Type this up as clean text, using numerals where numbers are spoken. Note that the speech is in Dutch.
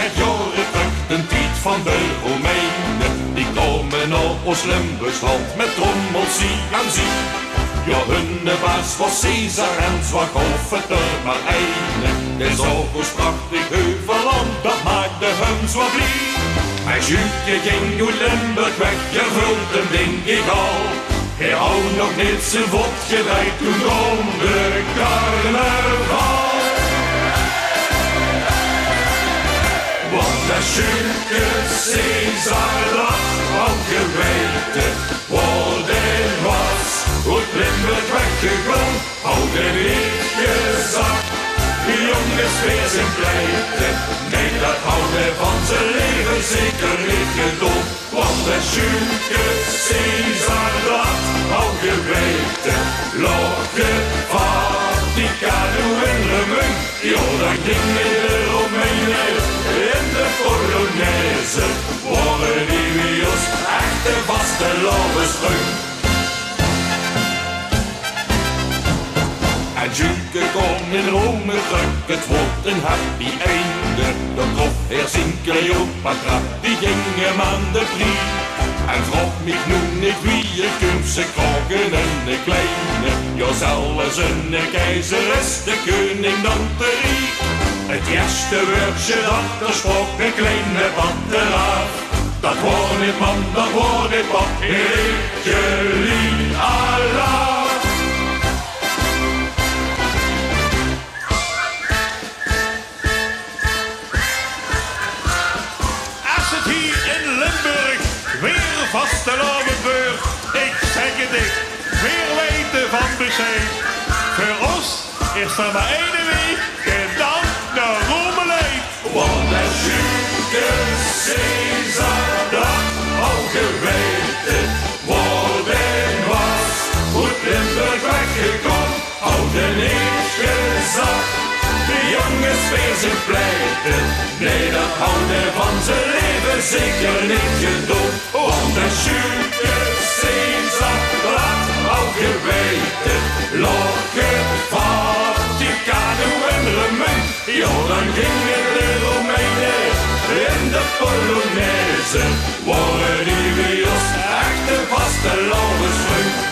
het jaren terug, de tijd van de Romeinen. Die komen naar ons Limburgsland met trommels zie aan zie. Ja, hun baas was Caesar en zwak of het er maar eine. De zag ons prachtig heuvelland, dat maakte hem zo blij. Hij schuurde ging door Limburg weg, je vult hem ding egal. Hij houdt nog niet zijn vod gedraaid toen om de carnaval. Want de schuurde Caesar dat al geweten, waar dit was, goed Limburg weggegaan, houden niet gezakt. Die jongens weer zijn pleiten, nee dat houdt hij van zijn leven zeker niet gedaan. Want de schuurde Caesar dat al geweten, lachen Vaticano in de munt. Ja, dan gingen de Romeinen in de Polonaise, waren die wie ons echte vaste lavensprung. En Juke kon in Rome druk, het wordt een happy einde. De trof heer zijn Cleopatra, die ging hem aan de prie. En vroeg mij nu niet wie je kunt ze krogen en de kleine. Ja, zelfs een keizer is de koning dan te riek. Het eerste woordje dat er sprak een kleine batteraar. Dat wordt niet man, dat wordt niet pap, Jullie Allah. Weer vastelavondbeurt, ik zeg het niet, weer weten van bescheid. Voor ons is er maar één weg, en dan naar Rome leed. Want de schuurde Caesar dat al geweten, waar den was, goed Limburg weggekomen, oude niet gezakt. De jongens weer zijn pleiten, nee dat houdt hij van zijn leven zeker niet gedaan. Want de schuurde Caesar laat al geweten, lachen Vaticano en Remunt. Ja, dan gingen de Romeinen in de Polonaise, waren die wie ons echte vaste lavensprung.